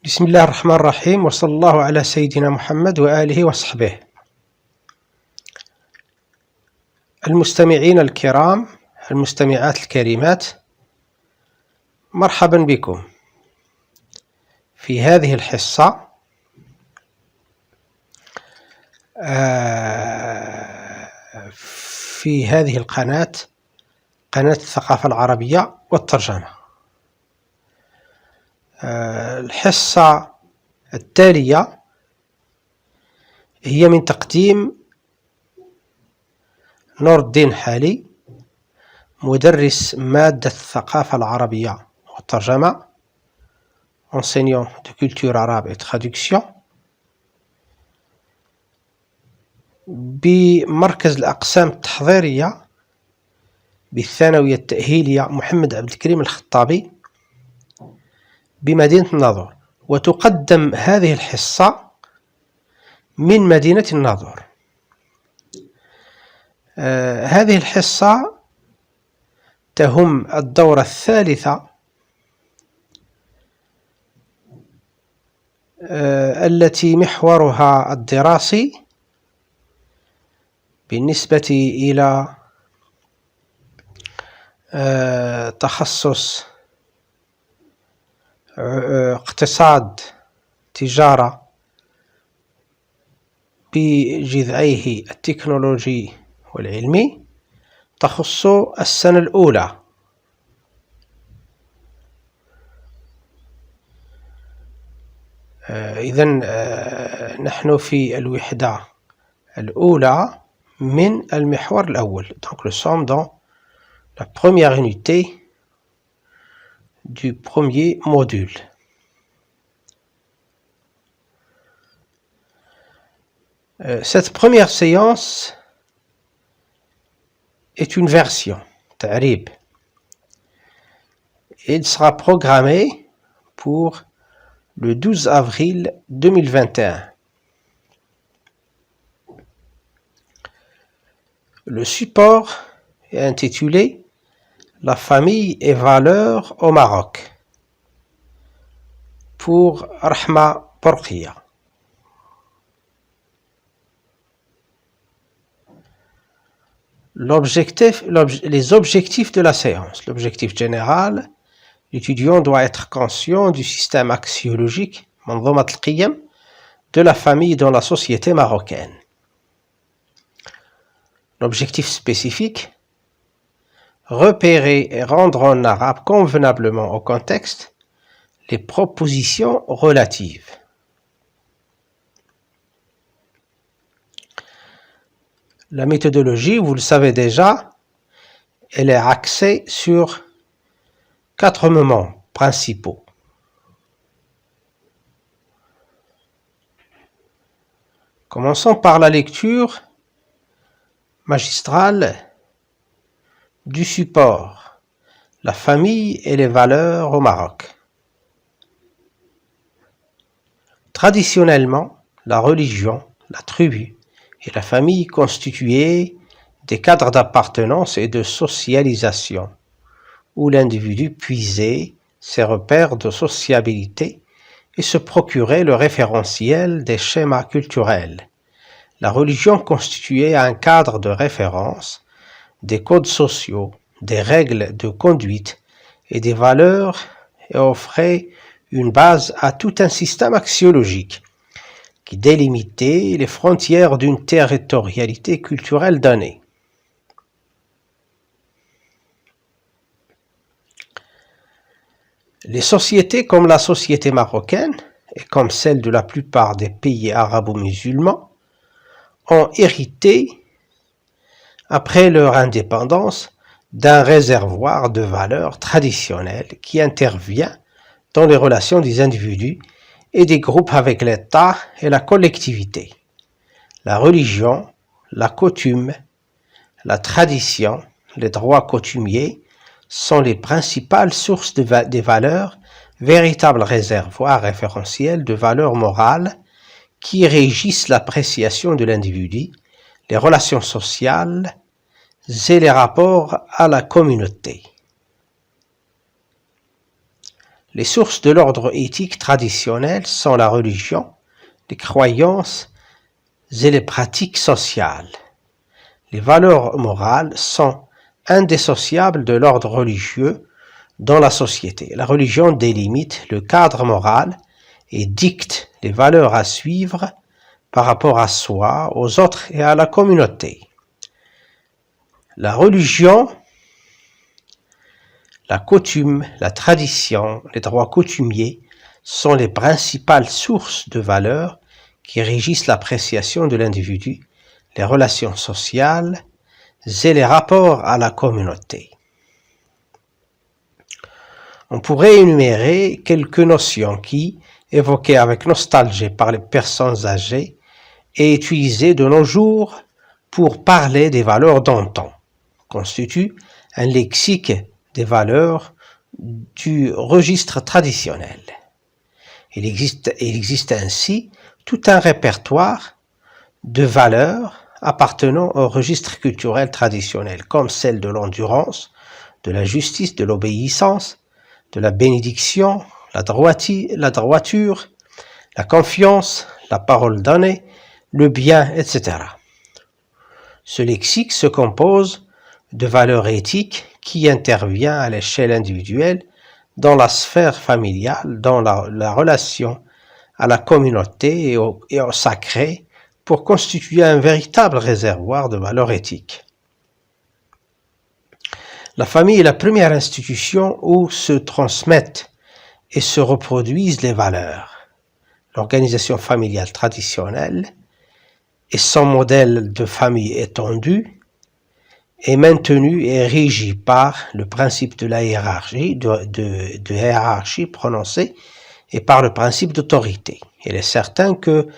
بسم الله الرحمن الرحيم وصلى الله على سيدنا محمد وآله وصحبه. المستمعين الكرام، المستمعات الكريمات، مرحبا بكم في هذه الحصة في هذه القناة، قناة الثقافة العربية والترجمة. الحصة التالية هي من تقديم نور الدين حالي، مدرس مادة الثقافة العربية والترجمة، enseignant de culture arabe et traduction، بمركز الأقسام التحضيرية بالثانوية التأهيلية محمد عبد الكريم الخطابي بمدينة الناظور، وتقدم هذه الحصة من مدينة الناظور. هذه الحصة تهم الدورة الثالثة التي محورها الدراسي بالنسبة إلى تخصص اقتصاد تجارة بجذعيه التكنولوجي والعلمي، تخص السنة الأولى. إذن نحن في الوحدة الأولى من المحور الأول. Donc nous sommes dans la première unité du premier module. Cette première séance est une version, تعريب. Il sera programmé pour le 12 avril 2021. Le support est intitulé La famille et valeurs au Maroc pour Rahma Porkia. Les objectifs de la séance. L'objectif général, l'étudiant doit être conscient du système axiologique de la famille dans la société marocaine. L'objectif spécifique, repérer et rendre en arabe convenablement au contexte les propositions relatives. La méthodologie, vous le savez déjà, elle est axée sur 4 moments principaux. Commençons par la lecture magistrale du support, la famille et les valeurs au Maroc. Traditionnellement, la religion, la tribu et la famille constituaient des cadres d'appartenance et de socialisation, où l'individu puisait ses repères de sociabilité et se procurait le référentiel des schémas culturels. La religion constituait un cadre de référence, des codes sociaux, des règles de conduite et des valeurs, et offrait une base à tout un système axiologique qui délimitait les frontières d'une territorialité culturelle donnée. Les sociétés comme la société marocaine et comme celle de la plupart des pays arabo-musulmans ont hérité, après leur indépendance, d'un réservoir de valeurs traditionnelles qui intervient dans les relations des individus et des groupes avec l'État et la collectivité. La religion, la coutume, la tradition, les droits coutumiers sont les principales sources des valeurs, véritables réservoirs référentiels de valeurs morales qui régissent l'appréciation de l'individu, les relations sociales et les rapports à la communauté. Les sources de l'ordre éthique traditionnel sont la religion, les croyances et les pratiques sociales. Les valeurs morales sont indissociables de l'ordre religieux dans la société. La religion délimite le cadre moral et dicte les valeurs à suivre par rapport à soi, aux autres et à la communauté. La religion, la coutume, la tradition, les droits coutumiers sont les principales sources de valeurs qui régissent l'appréciation de l'individu, les relations sociales et les rapports à la communauté. On pourrait énumérer quelques notions qui, évoquées avec nostalgie par les personnes âgées, et utilisées de nos jours pour parler des valeurs d'antan, constituent un lexique des valeurs du registre traditionnel. Il existe ainsi tout un répertoire de valeurs appartenant au registre culturel traditionnel, comme celles de l'endurance, de la justice, de l'obéissance, de la bénédiction, la droiture, la confiance, la parole donnée, le bien, etc. Ce lexique se compose de valeurs éthiques qui intervient à l'échelle individuelle, dans la sphère familiale, dans la relation à la communauté et au sacré, pour constituer un véritable réservoir de valeurs éthiques. La famille est la première institution où se transmettent et se reproduisent les valeurs. L'organisation familiale traditionnelle et son modèle de famille étendue est maintenu et régi par le principe de la hiérarchie, de hiérarchie prononcée et par le principe d'autorité. Il est certain que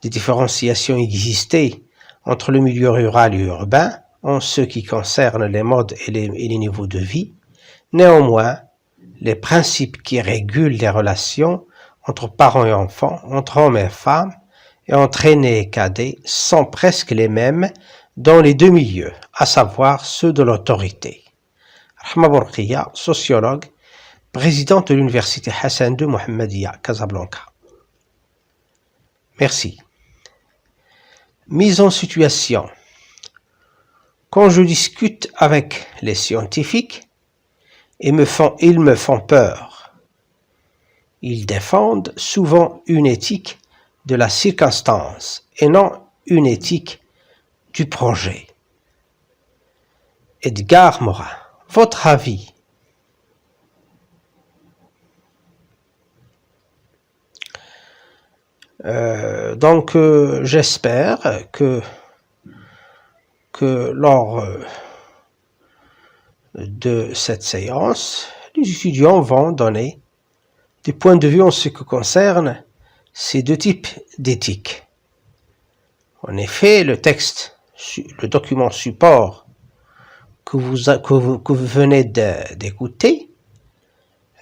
des différenciations existaient entre le milieu rural et urbain en ce qui concerne les modes et les niveaux de vie. Néanmoins, les principes qui régulent les relations entre parents et enfants, entre hommes et femmes, et entre aînés et cadets sont presque les mêmes dans les deux milieux, à savoir ceux de l'autorité. Rahma Bourqiya, sociologue, présidente de l'université Hassan II Mohammedia, Casablanca. Merci. Mise en situation. Quand je discute avec les scientifiques, ils me font peur. Ils défendent souvent une éthique de la circonstance et non une éthique du projet. Edgar Morin, votre avis? J'espère que lors de cette séance, les étudiants vont donner des points de vue en ce qui concerne ces deux types d'éthique. En effet, le texte, le document support que vous venez d'écouter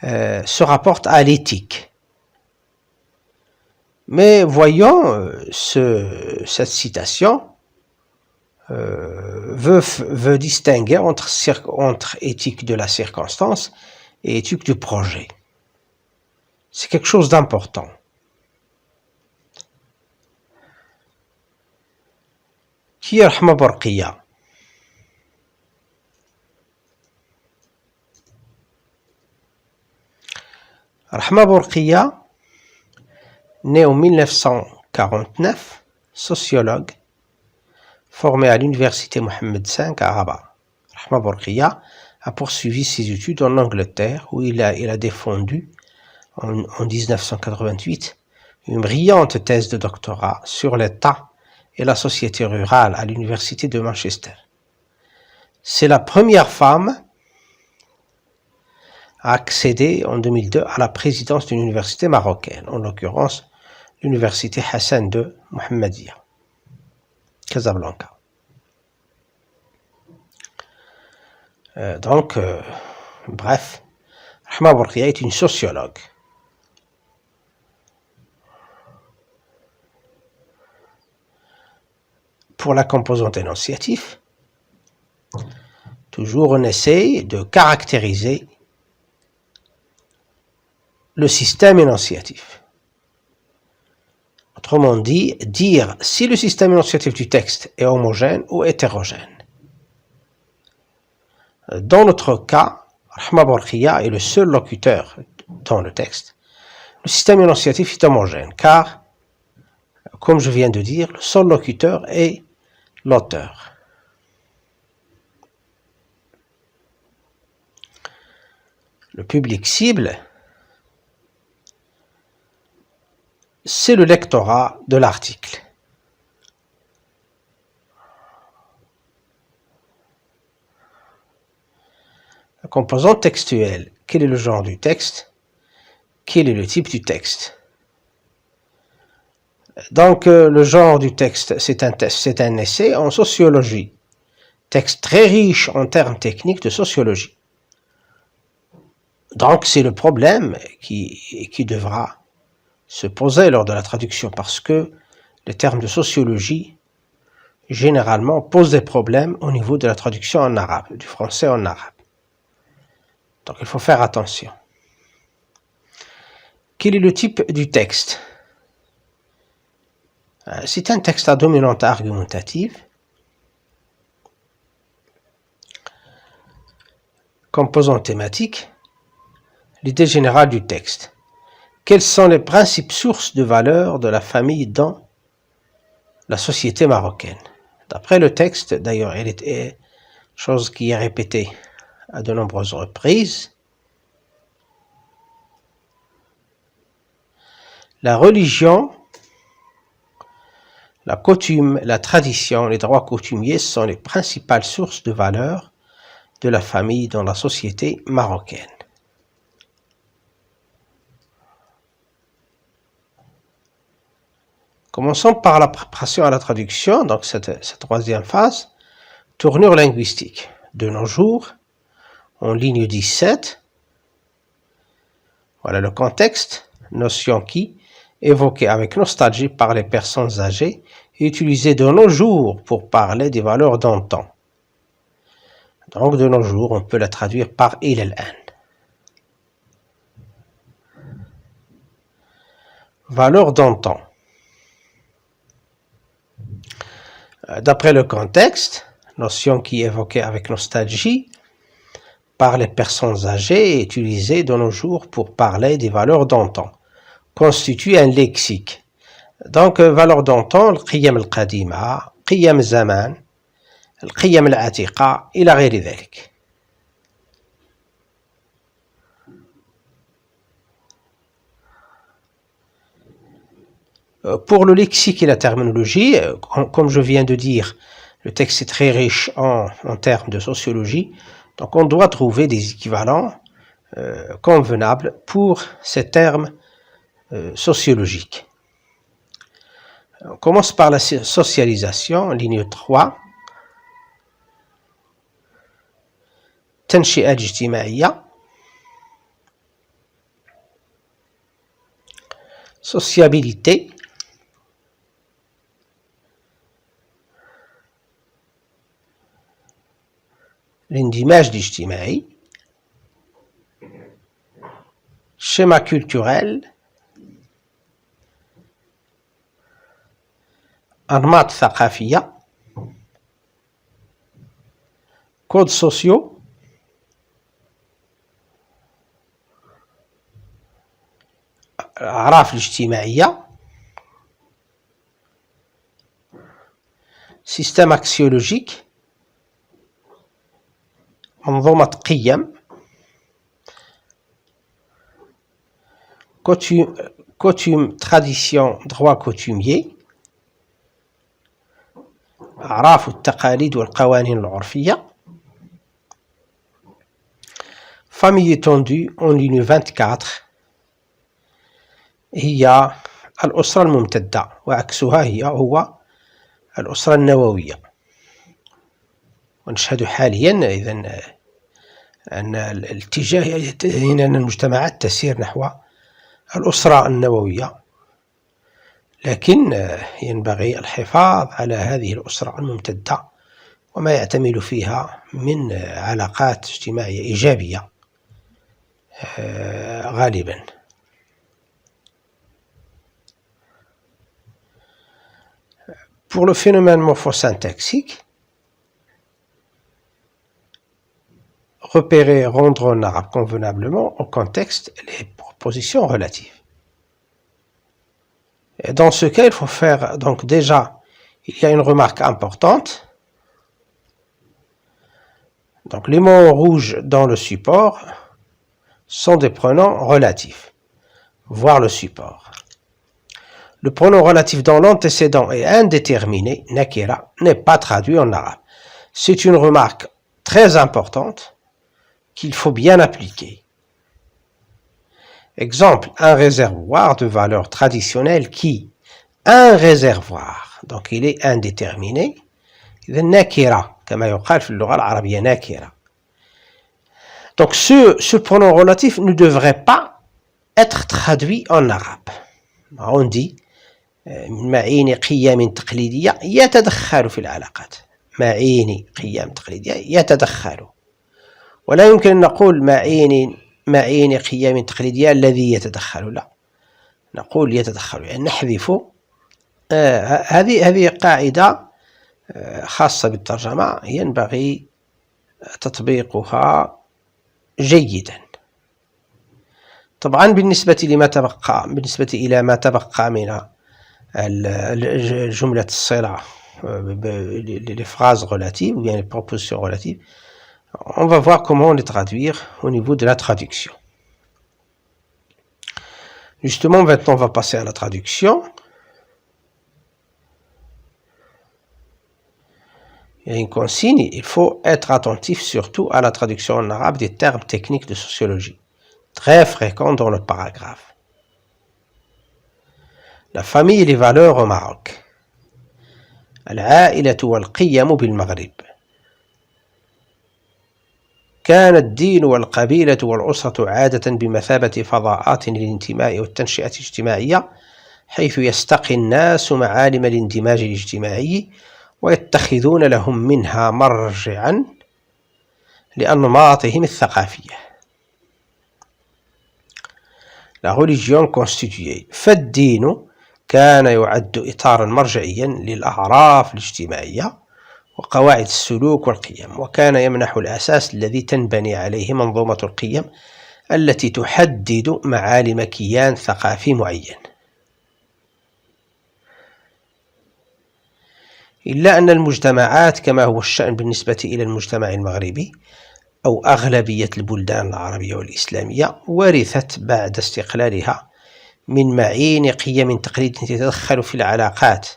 se rapporte à l'éthique. Mais voyons, cette citation veut distinguer entre éthique de la circonstance et éthique du projet. C'est quelque chose d'important. Qui est Rahma Bourqiya? Rahma Bourqiya, né en 1949, sociologue, formé à l'université Mohammed V à Rabat. Rahma Bourqiya a poursuivi ses études en Angleterre où il a défendu en 1988 une brillante thèse de doctorat sur l'État et la société rurale à l'université de Manchester. C'est la première femme à accéder en 2002 à la présidence d'une université marocaine, en l'occurrence l'université Hassan II Mohammedia, Casablanca. Bref, Rahma Bourqiya est une sociologue. Pour la composante énonciative, toujours on essaie de caractériser le système énonciatif. Autrement dit, dire si le système énonciatif du texte est homogène ou hétérogène. Dans notre cas, Rahma Borkhia est le seul locuteur dans le texte. Le système énonciatif est homogène, car, comme je viens de dire, le seul locuteur est l'auteur. Le public cible, c'est le lectorat de l'article. La composante textuelle, quel est le genre du texte? Quel est le type du texte? Donc, le genre du texte, c'est un essai en sociologie. Texte très riche en termes techniques de sociologie. Donc, c'est le problème qui devra se poser lors de la traduction, parce que les termes de sociologie, généralement, posent des problèmes au niveau de la traduction en arabe, du français en arabe. Donc, il faut faire attention. Quel est le type du texte? C'est un texte à dominante argumentative. Composant thématique. L'idée générale du texte. Quels sont les principes sources de valeur de la famille dans la société marocaine? D'après le texte, d'ailleurs, elle est chose qui est répétée à de nombreuses reprises. La religion, la coutume, la tradition, les droits coutumiers sont les principales sources de valeur de la famille dans la société marocaine. Commençons par la préparation à la traduction, donc cette troisième phase. Tournure linguistique. De nos jours, en ligne 17, voilà le contexte, notion qui, évoquée avec nostalgie par les personnes âgées et utilisée de nos jours pour parler des valeurs d'antan. Donc de nos jours, on peut la traduire par « il al-an ». Valeurs d'antan. D'après le contexte, notion qui est évoquée avec nostalgie par les personnes âgées et utilisée de nos jours pour parler des valeurs d'antan, constitue un lexique. Donc, valeurs d'antan, le qiyam al-qadima, qiyam zaman, le qiyam al-atiqa, ila ghayri dhalik. Pour le lexique et la terminologie, comme je viens de dire, le texte est très riche en termes de sociologie, donc on doit trouver des équivalents convenables pour ces termes sociologiques. On commence par la socialisation, ligne 3. تنشئة اجتماعية. Sociabilité. الاندماج الاجتماعي. Schéma culturel. أنماط ثقافية. codes sociaux. الأعراف الاجتماعية. système axiologique. منظومة قيم. coutume, tradition, droit coutumier. أعراف التقاليد والقوانين العرفية. famille étendue en ligne 24 هي الأسرة الممتدة وعكسها هو الأسرة النووية. ونشهد حاليا إذن أن الاتجاه هنا أن المجتمعات تسير نحو الأسرة النووية، لكن ينبغي الحفاظ على هذه الأسرة الممتدة وما يعتمد فيها من علاقات اجتماعية إيجابية غالبا. Pour le phénomène morphosyntaxique, repérer, rendre en arabe convenablement au contexte les propositions relatives. Et dans ce cas, il faut faire, donc déjà, il y a une remarque importante. Donc les mots rouges dans le support sont des pronoms relatifs, voire le support. Le pronom relatif dans l'antécédent est indéterminé, nakira, n'est pas traduit en arabe. C'est une remarque très importante qu'il faut bien appliquer. Exemple, un réservoir de valeur traditionnelle qui, un réservoir, donc il est indéterminé, nakira, كما يقال في اللغة العربية nakira. Donc ce pronom relatif ne devrait pas être traduit en arabe. On dit من معين قيم تقليدية يتدخل في العلاقات. معين قيم تقليدية يتدخل. ولا يمكن أن نقول معين قيم تقليدية الذي يتدخل، لا، نقول يتدخل، يعني نحذف. هذه قاعدة خاصة بالترجمة ينبغي تطبيقها جيدا. طبعا بالنسبة إلى ما تبقى من جملة الصلة، les phrases relatives ou bien les propositions relatives, on va voir comment les traduire au niveau de la traduction. Justement, maintenant, on va passer à la traduction. Il y a une consigne, il faut être attentif surtout à la traduction en arabe des termes techniques de sociologie, très fréquents dans le paragraphe. La famille et les valeurs au Maroc. العائلة والقيم بالمغرب. كان الدين والقبيلة والأسرة عادة بمثابة فضاءات للانتماء والتنشئة الاجتماعية، حيث يستقي الناس معالم الاندماج الاجتماعي ويتخذون لهم منها مرجعا لأنماطهم الثقافية. La religion constituée. فالدين كان يعد إطارا مرجعيا للأعراف الاجتماعية وقواعد السلوك والقيم، وكان يمنح الأساس الذي تنبني عليه منظومة القيم التي تحدد معالم كيان ثقافي معين. إلا أن المجتمعات كما هو الشأن بالنسبة إلى المجتمع المغربي أو أغلبية البلدان العربية والإسلامية، ورثت بعد استقلالها من معين قيم تقليدية تتدخل في العلاقات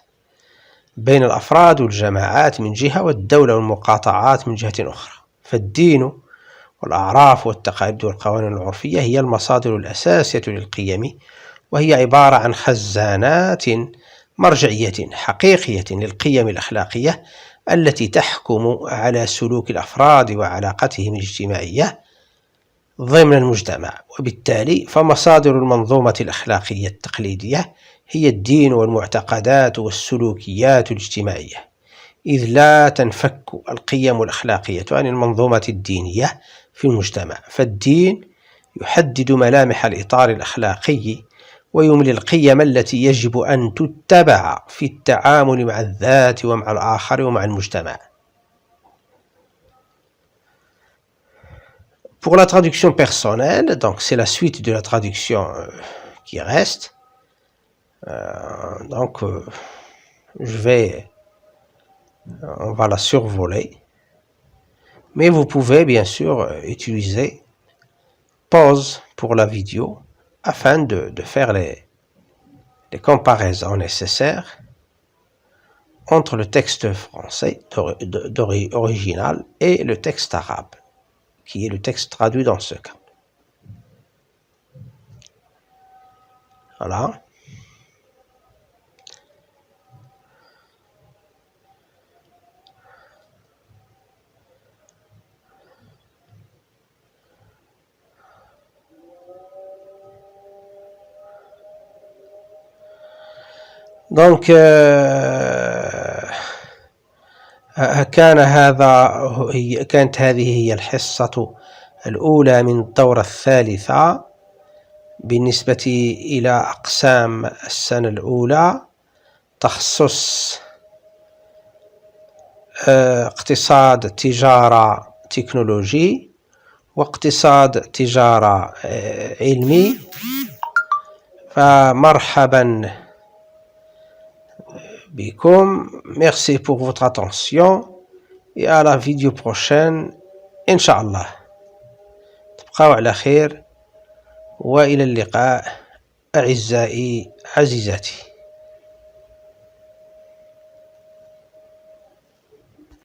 بين الأفراد والجماعات من جهة والدولة والمقاطعات من جهة أخرى. فالدين والأعراف والتقاليد والقوانين العرفية هي المصادر الأساسية للقيم، وهي عبارة عن خزانات مرجعية حقيقية للقيم الأخلاقية التي تحكم على سلوك الأفراد وعلاقتهم الاجتماعية ضمن المجتمع. وبالتالي فمصادر المنظومة الأخلاقية التقليدية هي الدين والمعتقدات والسلوكيات الاجتماعية، إذ لا تنفك القيم الأخلاقية عن المنظومة الدينية في المجتمع. فالدين يحدد ملامح الإطار الأخلاقي ويملي القيم التي يجب أن تتبع في التعامل مع الذات ومع الآخر ومع المجتمع. Pour la traduction personnelle, donc c'est la suite de la traduction qui reste. On va la survoler. Mais vous pouvez bien sûr utiliser pause pour la vidéo afin de faire les comparaisons nécessaires entre le texte français original et le texte arabe, qui est le texte traduit dans ce cas. Voilà. Donc كانت هذه هي الحصة الأولى من الدورة الثالثة بالنسبة إلى أقسام السنة الأولى، تخصص اقتصاد تجارة تكنولوجي، واقتصاد تجارة علمي. فمرحبا بكم. Merci pour votre attention et à la vidéo prochaine إن شاء الله. تبقوا على خير وإلى اللقاء أعزائي عزيزاتي.